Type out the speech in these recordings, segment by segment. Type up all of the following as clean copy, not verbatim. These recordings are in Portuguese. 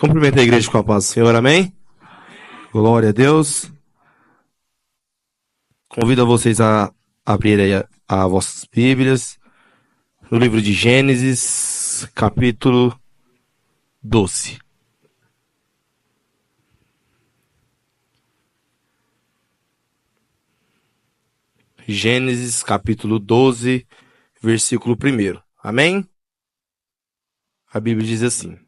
Cumprimento a igreja com a paz do Senhor, amém? Glória a Deus. Convido a vocês a abrirem a vossas Bíblias no livro de Gênesis, capítulo 12. Gênesis, capítulo 12, versículo 1. Amém? A Bíblia diz assim: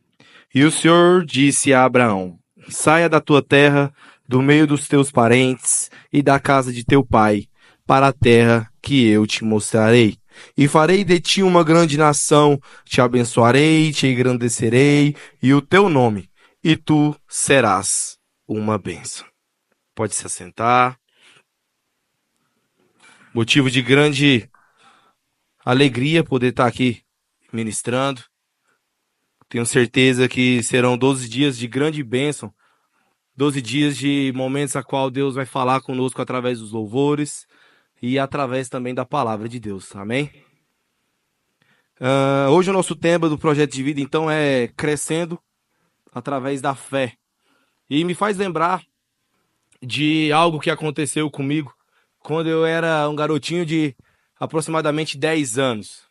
E o Senhor disse a Abraão: Saia da tua terra, do meio dos teus parentes e da casa de teu pai, para a terra que eu te mostrarei. E farei de ti uma grande nação, te abençoarei, te engrandecerei, e o teu nome, e tu serás uma bênção. Pode se assentar. Motivo de grande alegria poder estar aqui ministrando. Tenho certeza que serão 12 dias de grande bênção, 12 dias de momentos a qual Deus vai falar conosco através dos louvores e através também da palavra de Deus. Amém? Hoje o nosso tema do projeto de vida, então, é crescendo através da fé. E me faz lembrar de algo que aconteceu comigo quando eu era um garotinho de aproximadamente 10 anos.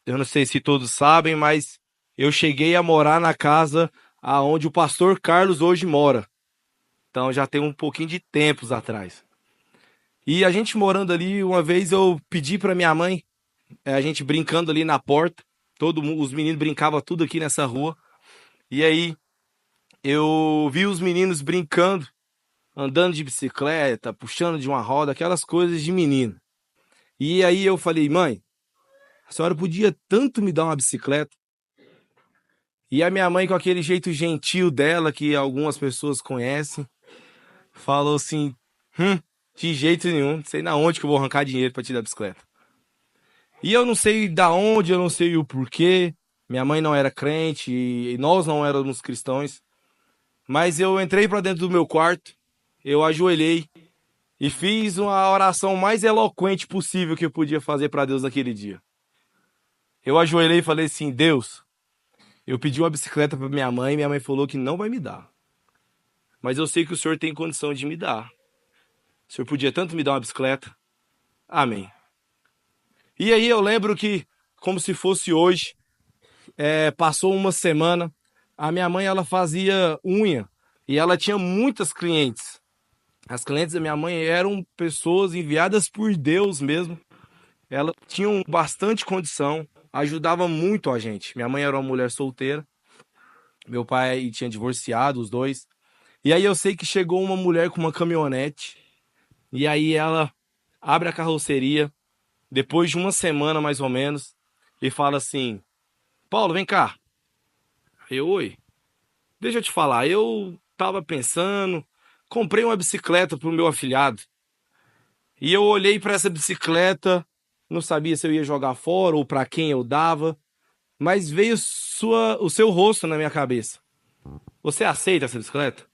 Eu não sei se todos sabem, mas eu cheguei a morar na casa aonde o pastor Carlos hoje mora. Então já tem um pouquinho de tempos atrás. E a gente morando ali, uma vez eu pedi para minha mãe, a gente brincando ali na porta, os meninos brincavam tudo aqui nessa rua. E aí eu vi os meninos brincando, andando de bicicleta, puxando de uma roda, aquelas coisas de menino. E aí eu falei: mãe, a senhora podia tanto me dar uma bicicleta? E a minha mãe, com aquele jeito gentil dela, que algumas pessoas conhecem, falou assim: de jeito nenhum, não sei na onde que eu vou arrancar dinheiro para te dar bicicleta. E eu não sei da onde, eu não sei o porquê. Minha mãe não era crente e nós não éramos cristãos. Mas eu entrei para dentro do meu quarto, eu ajoelhei e fiz uma oração mais eloquente possível que eu podia fazer para Deus naquele dia. Eu ajoelhei e falei assim: Deus, eu pedi uma bicicleta para minha mãe falou que não vai me dar. Mas eu sei que o Senhor tem condição de me dar. O Senhor podia tanto me dar uma bicicleta. Amém. E aí eu lembro que, como se fosse hoje, passou uma semana, a minha mãe ela fazia unha e ela tinha muitas clientes. As clientes da minha mãe eram pessoas enviadas por Deus mesmo. Elas tinham bastante condição, ajudavam muito a gente. Minha mãe era uma mulher solteira, meu pai tinha divorciado, os dois. E aí eu sei que chegou uma mulher com uma caminhonete, e aí ela abre a carroceria, depois de uma semana mais ou menos, e fala assim: Paulo, vem cá. Oi, deixa eu te falar, eu tava pensando, comprei uma bicicleta pro meu afilhado. E eu olhei para essa bicicleta, não sabia se eu ia jogar fora ou para quem eu dava, mas veio o seu rosto na minha cabeça. Você aceita essa bicicleta?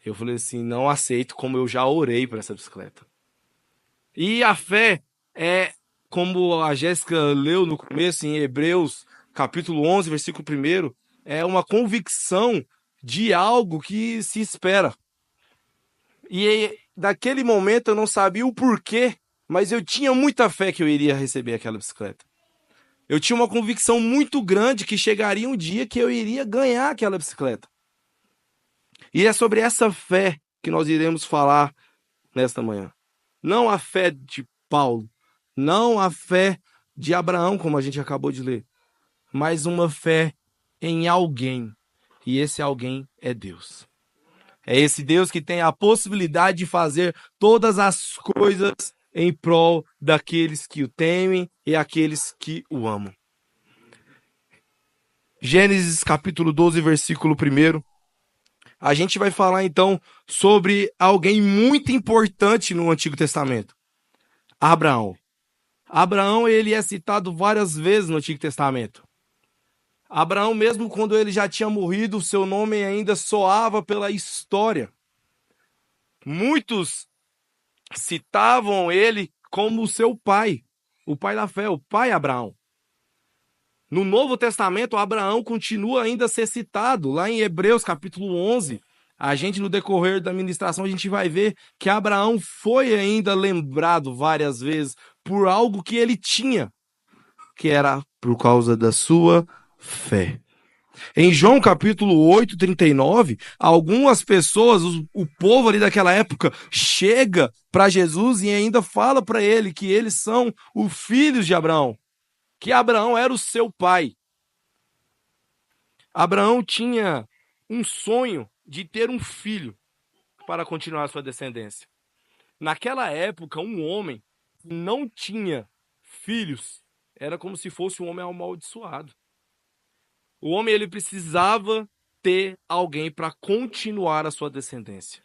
Eu falei assim: não aceito, como eu já orei por essa bicicleta. E a fé é, como a Jéssica leu no começo, em Hebreus, capítulo 11, versículo 1, é uma convicção de algo que se espera. E daquele momento eu não sabia o porquê, mas eu tinha muita fé que eu iria receber aquela bicicleta. Eu tinha uma convicção muito grande que chegaria um dia que eu iria ganhar aquela bicicleta. E é sobre essa fé que nós iremos falar nesta manhã. Não a fé de Paulo, não a fé de Abraão, como a gente acabou de ler, mas uma fé em alguém. E esse alguém é Deus. É esse Deus que tem a possibilidade de fazer todas as coisas em prol daqueles que o temem e aqueles que o amam. Gênesis capítulo 12, versículo 1. A gente vai falar então sobre alguém muito importante no Antigo Testamento. Abraão. Abraão, ele é citado várias vezes no Antigo Testamento. Abraão, mesmo quando ele já tinha morrido, o seu nome ainda soava pela história. Muitos citavam ele como seu pai, o pai da fé, o pai Abraão. No Novo Testamento, Abraão continua ainda a ser citado. Lá em Hebreus, capítulo 11, no decorrer da ministração, a gente vai ver que Abraão foi ainda lembrado várias vezes por algo que ele tinha, que era por causa da sua fé. Em João capítulo 8, 39, algumas pessoas, o povo ali daquela época, chega para Jesus e ainda fala para ele que eles são os filhos de Abraão, que Abraão era o seu pai. Abraão tinha um sonho de ter um filho para continuar sua descendência. Naquela época, um homem que não tinha filhos era como se fosse um homem amaldiçoado. O homem ele precisava ter alguém para continuar a sua descendência.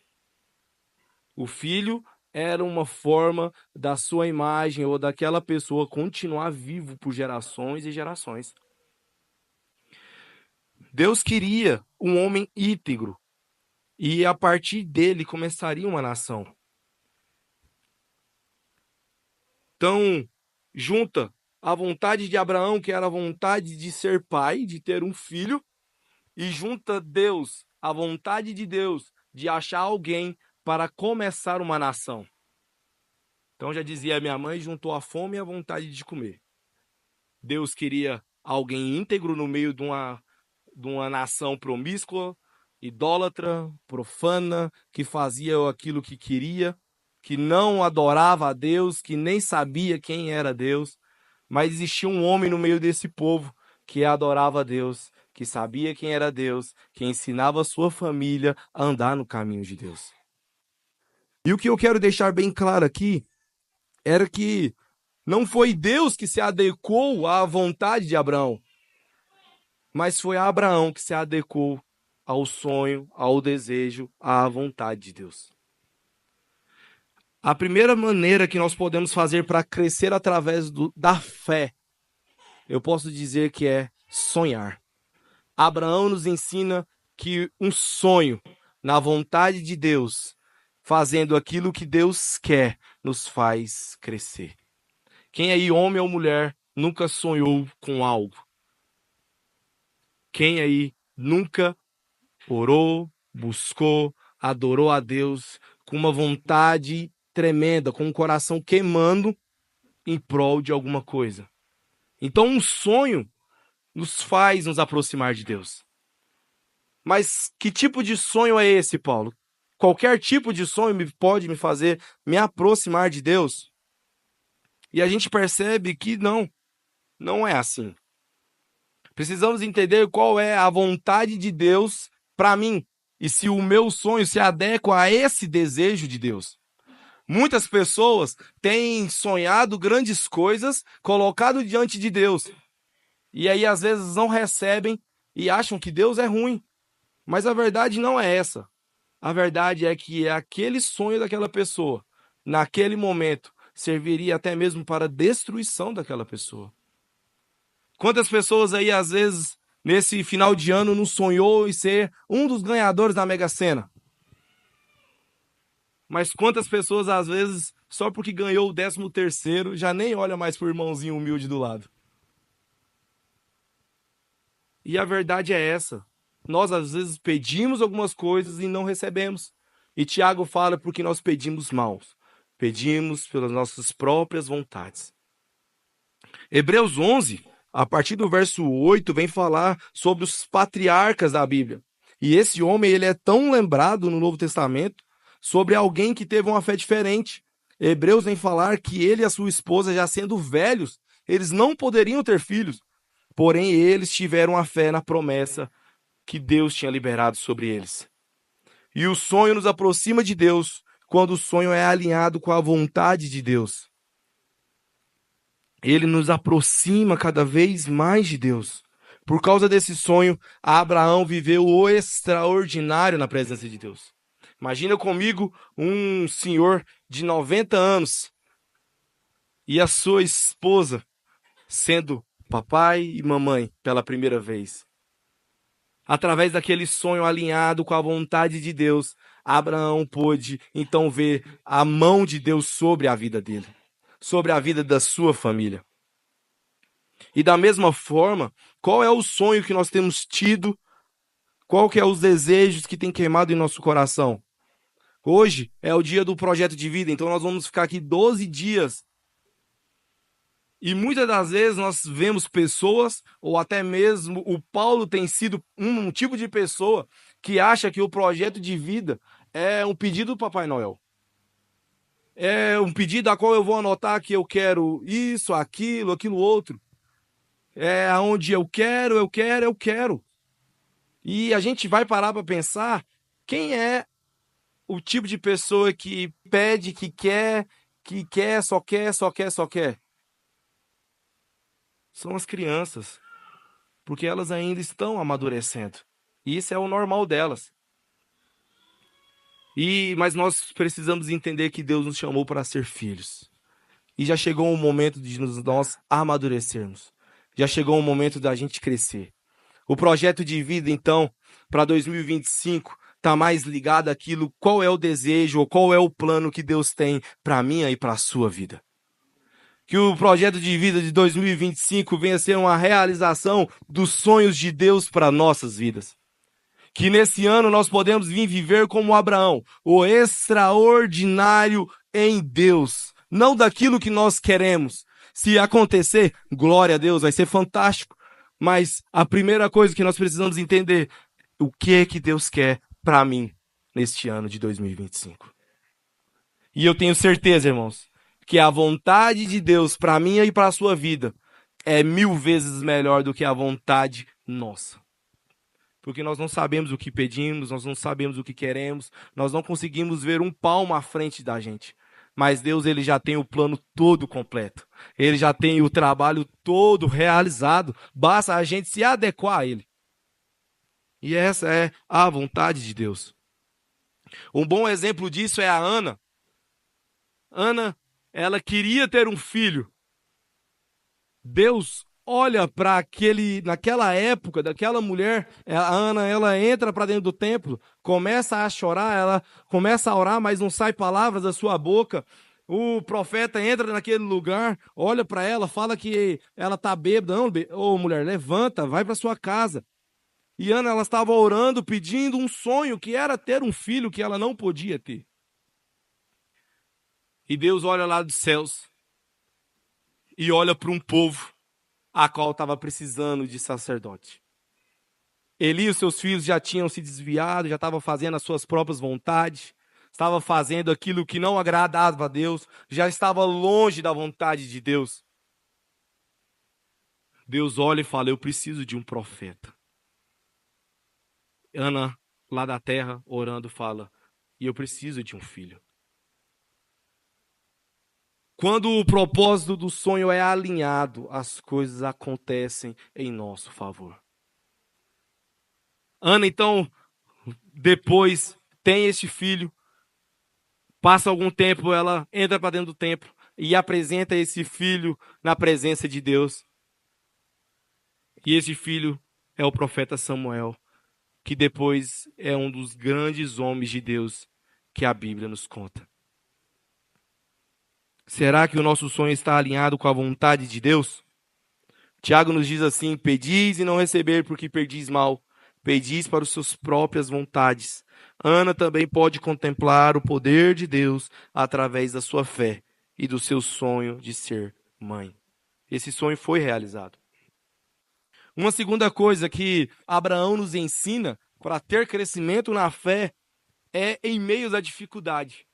O filho era uma forma da sua imagem ou daquela pessoa continuar vivo por gerações e gerações. Deus queria um homem íntegro e a partir dele começaria uma nação. Então, junta a vontade de Abraão, que era a vontade de ser pai, de ter um filho, e junta Deus, a vontade de Deus, de achar alguém para começar uma nação. Então já dizia minha mãe, juntou a fome e a vontade de comer. Deus queria alguém íntegro no meio de uma nação promíscua, idólatra, profana, que fazia aquilo que queria, que não adorava a Deus, que nem sabia quem era Deus. Mas existia um homem no meio desse povo que adorava a Deus, que sabia quem era Deus, que ensinava a sua família a andar no caminho de Deus. E o que eu quero deixar bem claro aqui era que não foi Deus que se adequou à vontade de Abraão, mas foi Abraão que se adequou ao sonho, ao desejo, à vontade de Deus. A primeira maneira que nós podemos fazer para crescer através da fé, eu posso dizer que é sonhar. Abraão nos ensina que um sonho na vontade de Deus, fazendo aquilo que Deus quer, nos faz crescer. Quem aí, homem ou mulher, nunca sonhou com algo? Quem aí nunca orou, buscou, adorou a Deus com uma vontade tremenda, com o coração queimando em prol de alguma coisa? Então, um sonho nos faz nos aproximar de Deus. Mas que tipo de sonho é esse, Paulo? Qualquer tipo de sonho pode me fazer me aproximar de Deus? E a gente percebe que não é assim. Precisamos entender qual é a vontade de Deus para mim e se o meu sonho se adequa a esse desejo de Deus. Muitas pessoas têm sonhado grandes coisas colocado diante de Deus. E aí às vezes não recebem e acham que Deus é ruim. Mas a verdade não é essa. A verdade é que aquele sonho daquela pessoa, naquele momento, serviria até mesmo para a destruição daquela pessoa. Quantas pessoas aí, às vezes, nesse final de ano, não sonhou em ser um dos ganhadores da Mega Sena? Mas quantas pessoas, às vezes, só porque ganhou o 13º, já nem olha mais pro irmãozinho humilde do lado? E a verdade é essa. Nós, às vezes, pedimos algumas coisas e não recebemos. E Tiago fala porque nós pedimos mal. Pedimos pelas nossas próprias vontades. Hebreus 11, a partir do verso 8, vem falar sobre os patriarcas da Bíblia. E esse homem, ele é tão lembrado no Novo Testamento sobre alguém que teve uma fé diferente. Hebreus vem falar que ele e a sua esposa, já sendo velhos, eles não poderiam ter filhos. Porém, eles tiveram a fé na promessa que Deus tinha liberado sobre eles. E o sonho nos aproxima de Deus quando o sonho é alinhado com a vontade de Deus. Ele nos aproxima cada vez mais de Deus. Por causa desse sonho, Abraão viveu o extraordinário na presença de Deus. Imagina comigo um senhor de 90 anos e a sua esposa sendo papai e mamãe pela primeira vez. Através daquele sonho alinhado com a vontade de Deus, Abraão pôde então ver a mão de Deus sobre a vida dele, sobre a vida da sua família. E da mesma forma, qual é o sonho que nós temos tido? Qual que é os desejos que tem queimado em nosso coração? Hoje é o dia do projeto de vida, então nós vamos ficar aqui 12 dias. E muitas das vezes nós vemos pessoas, ou até mesmo o Paulo tem sido um tipo de pessoa que acha que o projeto de vida é um pedido do Papai Noel. É um pedido a qual eu vou anotar que eu quero isso, aquilo outro. É aonde eu quero. E a gente vai parar para pensar quem é o tipo de pessoa que pede, que quer, só quer. São as crianças, porque elas ainda estão amadurecendo. E isso é o normal delas. Mas nós precisamos entender que Deus nos chamou para ser filhos. E já chegou o momento de nós amadurecermos. Já chegou o momento da gente crescer. O projeto de vida, então, para 2025, está mais ligado àquilo, qual é o desejo ou qual é o plano que Deus tem para a minha e para a sua vida. Que o projeto de vida de 2025 venha a ser uma realização dos sonhos de Deus para nossas vidas. Que nesse ano nós podemos vir viver como Abraão, o extraordinário em Deus, não daquilo que nós queremos. Se acontecer, glória a Deus, vai ser fantástico. Mas a primeira coisa que nós precisamos entender, o que é que Deus quer para mim neste ano de 2025. E eu tenho certeza, irmãos, que a vontade de Deus para mim e para a sua vida é 1000 vezes melhor do que a vontade nossa. Porque nós não sabemos o que pedimos, nós não sabemos o que queremos, nós não conseguimos ver um palmo à frente da gente. Mas Deus, ele já tem o plano todo completo. Ele já tem o trabalho todo realizado. Basta a gente se adequar a ele. E essa é a vontade de Deus. Um bom exemplo disso é a Ana. Ana, ela queria ter um filho. Deus olha para naquela época, daquela mulher, a Ana, ela entra para dentro do templo, começa a chorar, ela começa a orar, mas não sai palavras da sua boca. O profeta entra naquele lugar, olha para ela, fala que ela está bêbada. Não, ô mulher, levanta, vai para sua casa. E Ana, ela estava orando, pedindo um sonho, que era ter um filho que ela não podia ter. E Deus olha lá dos céus e olha para um povo a qual estava precisando de sacerdote. Eli e os seus filhos já tinham se desviado, já estavam fazendo as suas próprias vontades, estava fazendo aquilo que não agradava a Deus, já estava longe da vontade de Deus. Deus olha e fala, eu preciso de um profeta. Ana, lá da terra, orando, fala, e eu preciso de um filho. Quando o propósito do sonho é alinhado, as coisas acontecem em nosso favor. Ana, então, depois tem este filho, passa algum tempo, ela entra para dentro do templo e apresenta esse filho na presença de Deus. E esse filho é o profeta Samuel, que depois é um dos grandes homens de Deus que a Bíblia nos conta. Será que o nosso sonho está alinhado com a vontade de Deus? Tiago nos diz assim, pedis e não receber porque perdis mal, pedis para as suas próprias vontades. Ana também pode contemplar o poder de Deus através da sua fé e do seu sonho de ser mãe. Esse sonho foi realizado. Uma segunda coisa que Abraão nos ensina para ter crescimento na fé é em meio à dificuldade.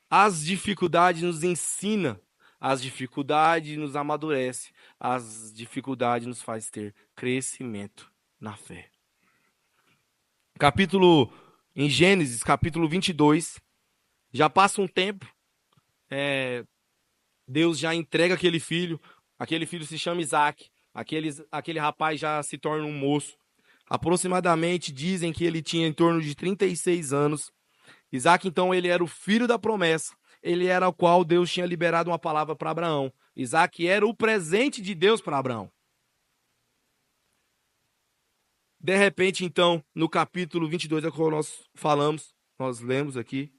As dificuldades nos ensinam, as dificuldades nos amadurecem, as dificuldades nos faz ter crescimento na fé. Em Gênesis, capítulo 22, já passa um tempo, Deus já entrega aquele filho se chama Isaac, aquele rapaz já se torna um moço. Aproximadamente dizem que ele tinha em torno de 36 anos. Isaac, então, ele era o filho da promessa. Ele era o qual Deus tinha liberado uma palavra para Abraão. Isaac era o presente de Deus para Abraão. De repente, então, no capítulo 22, é como nós lemos aqui.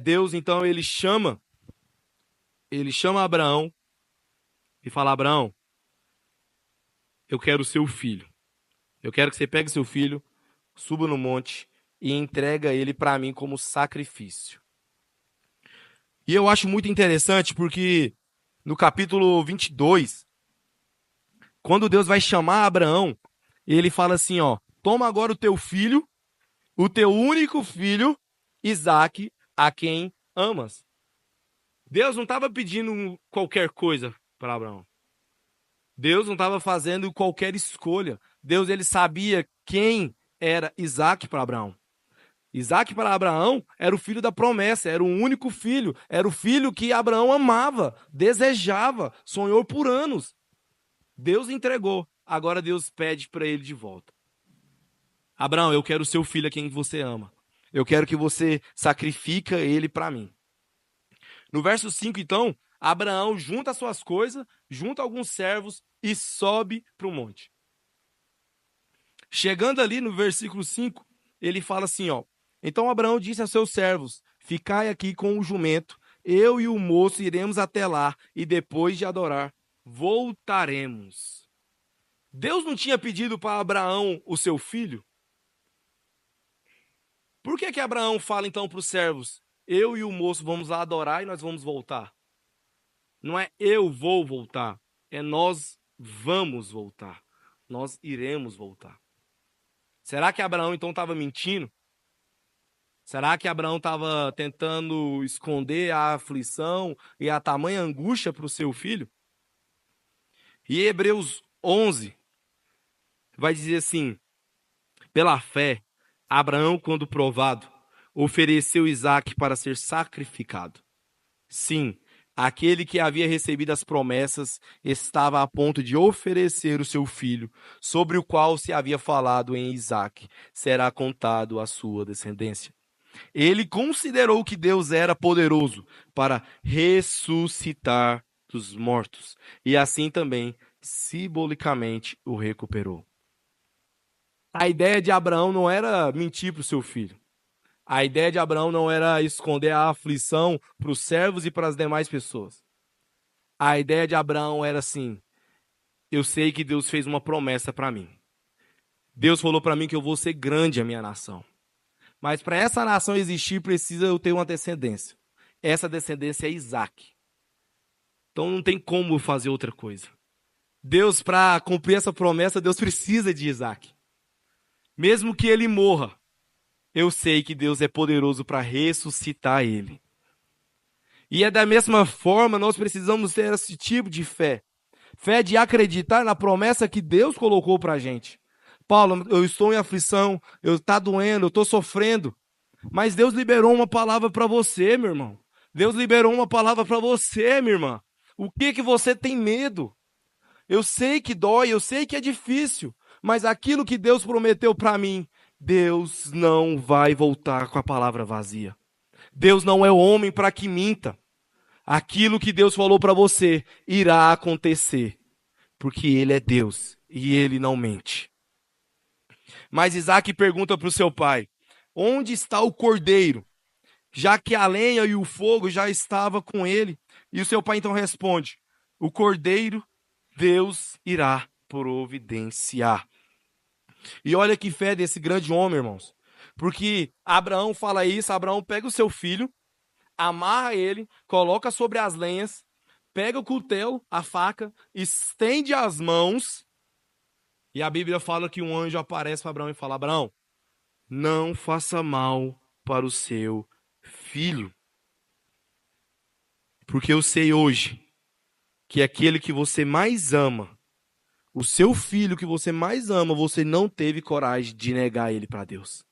Deus, então, ele chama Abraão e fala: Abraão, eu quero o seu filho. Eu quero que você pegue seu filho, suba no monte e entrega ele para mim como sacrifício. E eu acho muito interessante porque no capítulo 22, quando Deus vai chamar Abraão, ele fala assim, ó: toma agora o teu filho, o teu único filho, Isaque, a quem amas. Deus não estava pedindo qualquer coisa para Abraão. Deus não estava fazendo qualquer escolha. Deus, ele sabia quem era Isaque para Abraão. Isaque para Abraão era o filho da promessa, era o único filho, era o filho que Abraão amava, desejava, sonhou por anos. Deus entregou, agora Deus pede para ele de volta. Abraão, eu quero o seu filho a quem você ama. Eu quero que você sacrifique ele para mim. No verso 5, então, Abraão junta suas coisas, junta alguns servos e sobe para o monte. Chegando ali no versículo 5, ele fala assim, ó: então Abraão disse a seus servos: ficai aqui com o jumento, eu e o moço iremos até lá, e depois de adorar, voltaremos. Deus não tinha pedido para Abraão o seu filho? Por que Abraão fala então para os servos: eu e o moço vamos lá adorar e nós vamos voltar? Não é eu vou voltar, é nós vamos voltar. Nós iremos voltar. Será que Abraão então estava mentindo? Será que Abraão estava tentando esconder a aflição e a tamanha angústia para o seu filho? E Hebreus 11 vai dizer assim: pela fé, Abraão, quando provado, ofereceu Isaque para ser sacrificado. Sim, aquele que havia recebido as promessas estava a ponto de oferecer o seu filho, sobre o qual se havia falado em Isaque, será contado a sua descendência. Ele considerou que Deus era poderoso para ressuscitar dos mortos, e assim também, simbolicamente, o recuperou. A ideia de Abraão não era mentir para o seu filho. A ideia de Abraão não era esconder a aflição para os servos e para as demais pessoas. A ideia de Abraão era assim: eu sei que Deus fez uma promessa para mim. Deus falou para mim que eu vou ser grande a minha nação. Mas para essa nação existir, precisa eu ter uma descendência. Essa descendência é Isaque. Então não tem como fazer outra coisa. Deus, para cumprir essa promessa, Deus precisa de Isaque. Mesmo que ele morra, eu sei que Deus é poderoso para ressuscitar ele. E é da mesma forma, nós precisamos ter esse tipo de fé. Fé de acreditar na promessa que Deus colocou para a gente. Paulo, eu estou em aflição, está doendo, eu estou sofrendo. Mas Deus liberou uma palavra para você, meu irmão. Deus liberou uma palavra para você, minha irmã. O que você tem medo? Eu sei que dói, eu sei que é difícil. Mas aquilo que Deus prometeu para mim, Deus não vai voltar com a palavra vazia. Deus não é homem para que minta. Aquilo que Deus falou para você irá acontecer. Porque Ele é Deus e Ele não mente. Mas Isaque pergunta para o seu pai: onde está o cordeiro? Já que a lenha e o fogo já estavam com ele. E o seu pai então responde: o cordeiro Deus irá providenciar. E olha que fé desse grande homem, irmãos. Porque Abraão fala isso, Abraão pega o seu filho, amarra ele, coloca sobre as lenhas, pega o cutelo, a faca, estende as mãos. E a Bíblia fala que um anjo aparece para Abraão e fala: Abraão, não faça mal para o seu filho. Porque eu sei hoje que aquele que você mais ama, o seu filho que você mais ama, você não teve coragem de negar ele para Deus.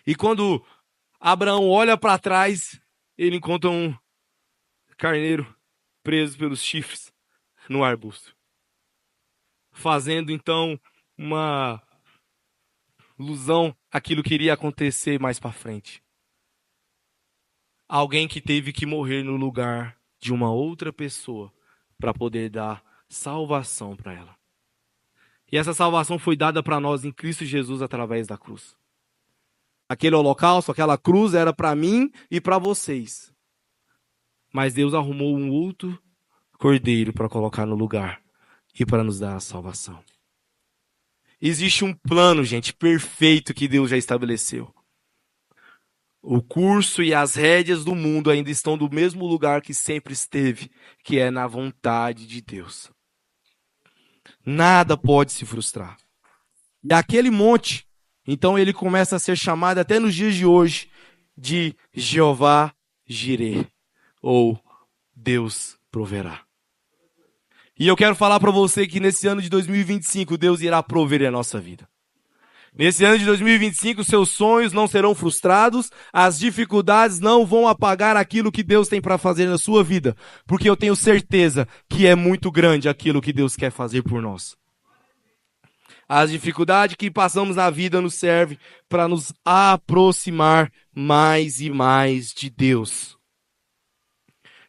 E quando Abraão olha para trás, ele encontra um carneiro preso pelos chifres no arbusto. Fazendo então uma ilusão àquilo que iria acontecer mais para frente. Alguém que teve que morrer no lugar de uma outra pessoa para poder dar salvação para ela. E essa salvação foi dada para nós em Cristo Jesus através da cruz. Aquele holocausto, aquela cruz era para mim e para vocês. Mas Deus arrumou um outro Cordeiro para colocar no lugar e para nos dar a salvação. Existe um plano, gente, perfeito que Deus já estabeleceu. O curso e as rédeas do mundo ainda estão do mesmo lugar que sempre esteve, que é na vontade de Deus. Nada pode se frustrar. E aquele monte, então ele começa a ser chamado até nos dias de hoje de Jeová Jireh, ou Deus proverá. E eu quero falar para você que nesse ano de 2025 Deus irá prover a nossa vida. Nesse ano de 2025, seus sonhos não serão frustrados, as dificuldades não vão apagar aquilo que Deus tem para fazer na sua vida, porque eu tenho certeza que é muito grande aquilo que Deus quer fazer por nós. As dificuldades que passamos na vida nos servem para nos aproximar mais e mais de Deus.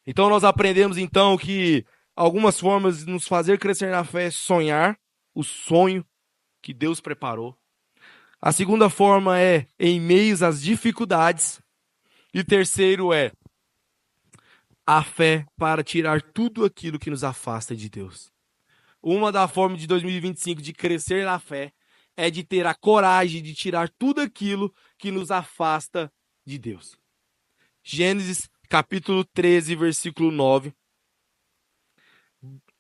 Então nós aprendemos então que algumas formas de nos fazer crescer na fé é sonhar o sonho que Deus preparou. A segunda forma é em meios às dificuldades. E terceiro é a fé para tirar tudo aquilo que nos afasta de Deus. Uma das formas de 2025 de crescer na fé é de ter a coragem de tirar tudo aquilo que nos afasta de Deus. Gênesis capítulo 13, versículo 9.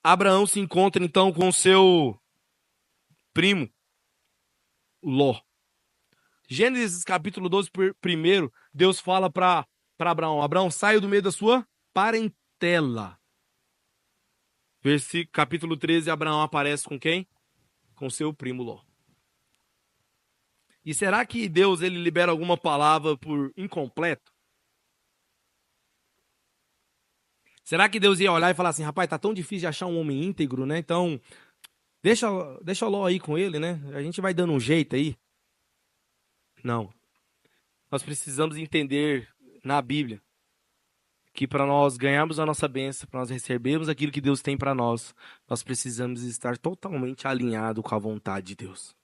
Abraão se encontra então com seu primo, Ló. Gênesis capítulo 12, primeiro, Deus fala para Abraão: Abraão, saia do meio da sua parentela. Versículo capítulo 13, Abraão aparece com quem? Com seu primo Ló. E será que Deus ele libera alguma palavra por incompleto? Será que Deus ia olhar e falar assim: rapaz, tá tão difícil de achar um homem íntegro, né? Então, deixa o Ló aí com ele, né? A gente vai dando um jeito aí. Não. Nós precisamos entender na Bíblia que para nós ganharmos a nossa bênção, para nós recebermos aquilo que Deus tem para nós, nós precisamos estar totalmente alinhados com a vontade de Deus.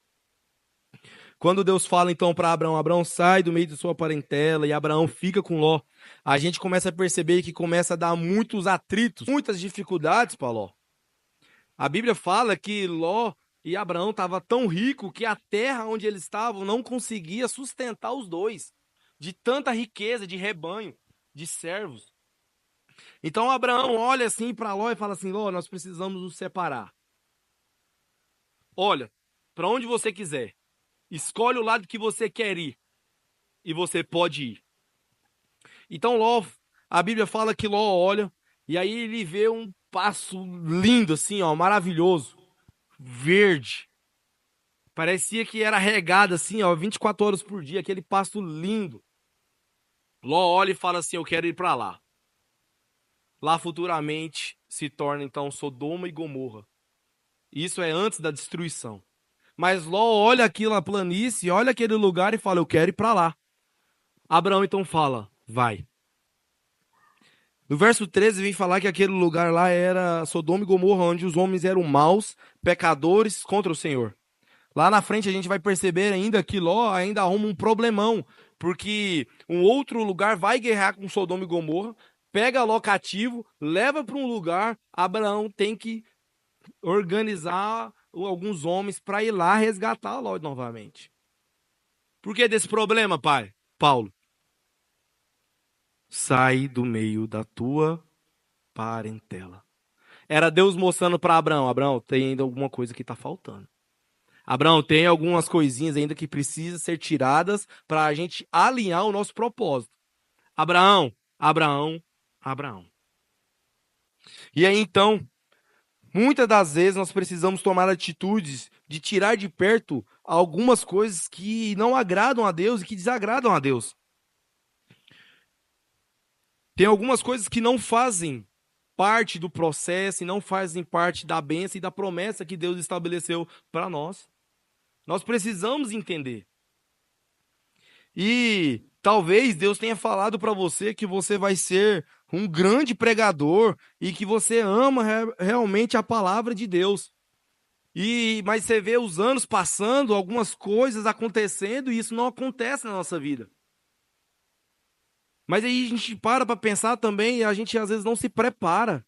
Quando Deus fala então para Abraão, Abraão sai do meio de sua parentela e Abraão fica com Ló, a gente começa a perceber que começa a dar muitos atritos, muitas dificuldades para Ló. A Bíblia fala que Ló e Abraão estavam tão ricos que a terra onde eles estavam não conseguia sustentar os dois, de tanta riqueza, de rebanho, de servos. Então Abraão olha assim para Ló e fala assim: Ló, nós precisamos nos separar. Olha, para onde você quiser, escolhe o lado que você quer ir e você pode ir. Então Ló, a Bíblia fala que Ló olha e aí ele vê um passo lindo assim, ó, maravilhoso, verde. Parecia que era regado assim, ó, 24 horas por dia, aquele pasto lindo. Ló olha e fala assim: eu quero ir para lá. Lá futuramente se torna então Sodoma e Gomorra. Isso é antes da destruição. Mas Ló olha aquilo, a planície, olha aquele lugar e fala: eu quero ir para lá. Abraão então fala: vai. No verso 13 vem falar que aquele lugar lá era Sodoma e Gomorra, onde os homens eram maus, pecadores contra o Senhor. Lá na frente a gente vai perceber ainda que Ló ainda arruma um problemão, porque um outro lugar vai guerrear com Sodoma e Gomorra, pega Ló cativo, leva para um lugar, Abraão tem que organizar alguns homens para ir lá resgatar Ló novamente. Por que desse problema, pai? Paulo. Sai do meio da tua parentela. Era Deus mostrando para Abraão: Abraão, tem ainda alguma coisa que está faltando. Abraão, tem algumas coisinhas ainda que precisam ser tiradas para a gente alinhar o nosso propósito. Abraão, Abraão, Abraão. E aí então, muitas das vezes nós precisamos tomar atitudes de tirar de perto algumas coisas que não agradam a Deus e que desagradam a Deus. Tem algumas coisas que não fazem parte do processo e não fazem parte da bênção e da promessa que Deus estabeleceu para nós. Nós precisamos entender. E talvez Deus tenha falado para você que você vai ser um grande pregador e que você ama realmente a palavra de Deus. Mas você vê os anos passando, algumas coisas acontecendo e isso não acontece na nossa vida. Mas aí a gente para pensar também e a gente às vezes não se prepara.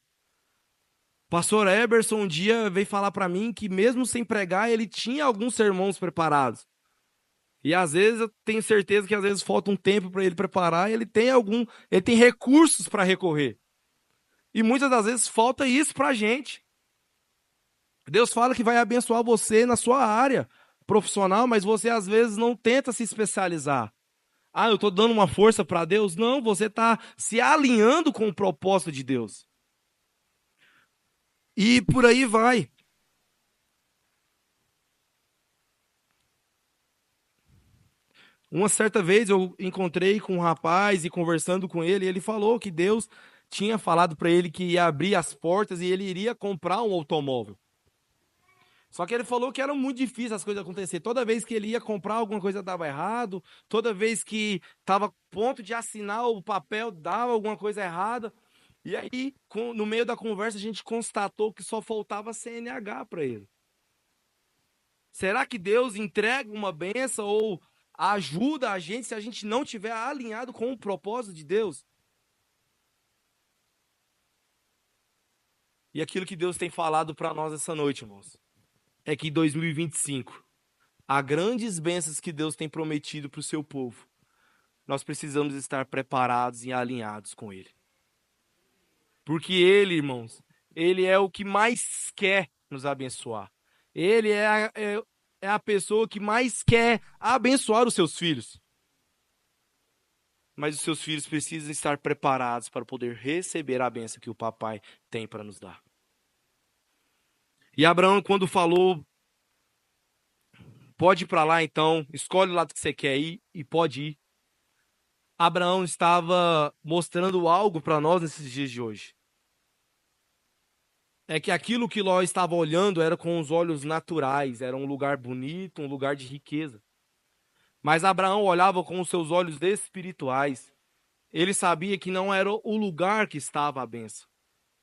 Pastor Eberson um dia veio falar para mim que mesmo sem pregar, ele tinha alguns sermões preparados. E às vezes eu tenho certeza que às vezes falta um tempo para ele preparar, e ele tem recursos para recorrer. E muitas das vezes falta isso para a gente. Deus fala que vai abençoar você na sua área profissional, mas você às vezes não tenta se especializar. Eu estou dando uma força para Deus? Não, você está se alinhando com o propósito de Deus. E por aí vai. Uma certa vez eu encontrei com um rapaz e conversando com ele, ele falou que Deus tinha falado para ele que ia abrir as portas e ele iria comprar um automóvel. Só que ele falou que era muito difícil as coisas acontecerem. Toda vez que ele ia comprar, alguma coisa dava errado. Toda vez que estava a ponto de assinar o papel, dava alguma coisa errada. E aí, no meio da conversa, a gente constatou que só faltava CNH para ele. Será que Deus entrega uma bênção ou ajuda a gente se a gente não estiver alinhado com o propósito de Deus? E aquilo que Deus tem falado para nós essa noite, irmãos, é que em 2025, há grandes bênçãos que Deus tem prometido para o seu povo. Nós precisamos estar preparados e alinhados com Ele. Porque Ele, irmãos, Ele é o que mais quer nos abençoar. Ele é a pessoa que mais quer abençoar os seus filhos. Mas os seus filhos precisam estar preparados para poder receber a bênção que o papai tem para nos dar. E Abraão, quando falou, pode ir para lá então, escolhe o lado que você quer ir e pode ir. Abraão estava mostrando algo para nós nesses dias de hoje. É que aquilo que Ló estava olhando era com os olhos naturais, era um lugar bonito, um lugar de riqueza. Mas Abraão olhava com os seus olhos espirituais. Ele sabia que não era o lugar que estava a bênção,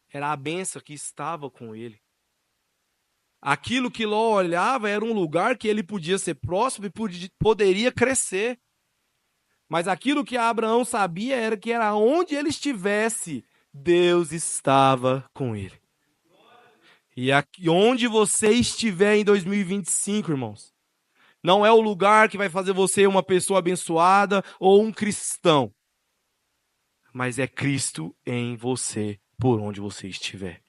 era a bênção que estava com ele. Aquilo que Ló olhava era um lugar que ele podia ser próximo e poderia crescer. Mas aquilo que Abraão sabia era que era onde ele estivesse, Deus estava com ele. E aqui, onde você estiver em 2025, irmãos, não é o lugar que vai fazer você uma pessoa abençoada ou um cristão, mas é Cristo em você, por onde você estiver.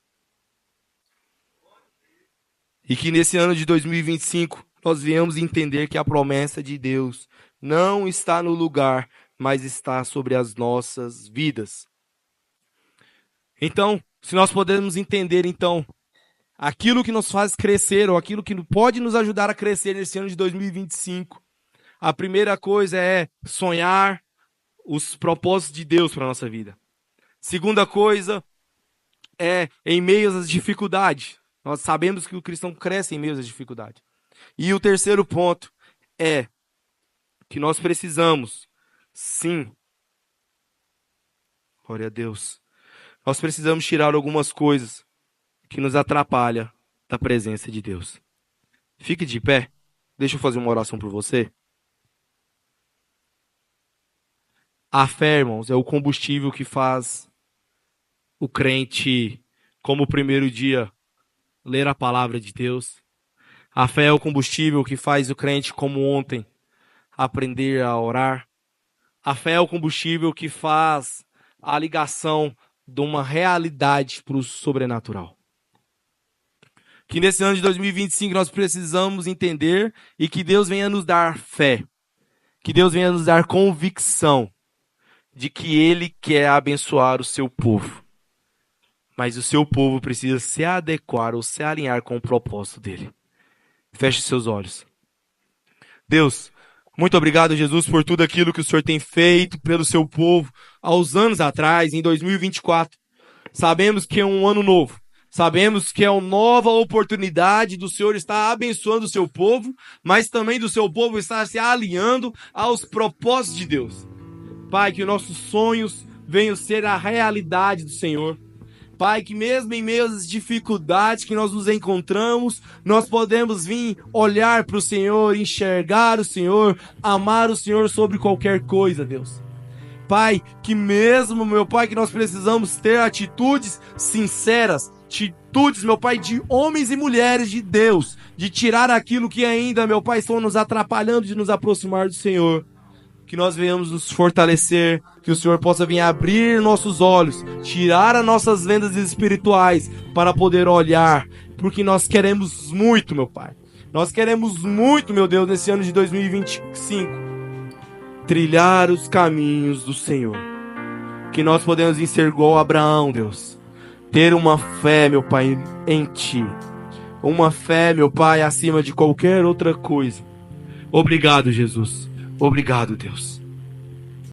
E que nesse ano de 2025, nós viemos entender que a promessa de Deus não está no lugar, mas está sobre as nossas vidas. Então, se nós podemos entender, então, aquilo que nos faz crescer, ou aquilo que pode nos ajudar a crescer nesse ano de 2025, a primeira coisa é sonhar os propósitos de Deus para a nossa vida. Segunda coisa é em meio às dificuldades. Nós sabemos que o cristão cresce em meio às dificuldades. E o terceiro ponto é que nós precisamos, sim, glória a Deus, nós precisamos tirar algumas coisas que nos atrapalham da presença de Deus. Fique de pé, deixa eu fazer uma oração por você. A fé, irmãos, é o combustível que faz o crente, como o primeiro dia, ler a palavra de Deus. A fé é o combustível que faz o crente, como ontem, aprender a orar. A fé é o combustível que faz a ligação de uma realidade para o sobrenatural. Que nesse ano de 2025 nós precisamos entender e que Deus venha nos dar fé. Que Deus venha nos dar convicção de que Ele quer abençoar o seu povo. Mas o seu povo precisa se adequar ou se alinhar com o propósito dele. Feche seus olhos. Deus, muito obrigado, Jesus, por tudo aquilo que o Senhor tem feito pelo seu povo há uns anos atrás, em 2024. Sabemos que é um ano novo. Sabemos que é uma nova oportunidade do Senhor estar abençoando o seu povo, mas também do seu povo estar se alinhando aos propósitos de Deus. Pai, que os nossos sonhos venham ser a realidade do Senhor. Pai, que mesmo em meio às dificuldades que nós nos encontramos, nós podemos vir olhar para o Senhor, enxergar o Senhor, amar o Senhor sobre qualquer coisa, Deus. Pai, que mesmo, meu Pai, que nós precisamos ter atitudes sinceras, atitudes atitudes, meu Pai, de homens e mulheres de Deus, de tirar aquilo que ainda, meu Pai, estão nos atrapalhando de nos aproximar do Senhor. Que nós venhamos nos fortalecer, que o Senhor possa vir abrir nossos olhos, tirar as nossas vendas espirituais para poder olhar, porque nós queremos muito, meu Pai. Nós queremos muito, meu Deus, nesse ano de 2025, trilhar os caminhos do Senhor. Que nós podemos ser igual a Abraão, Deus. Ter uma fé, meu Pai, em Ti. Uma fé, meu Pai, acima de qualquer outra coisa. Obrigado, Jesus. Obrigado, Deus.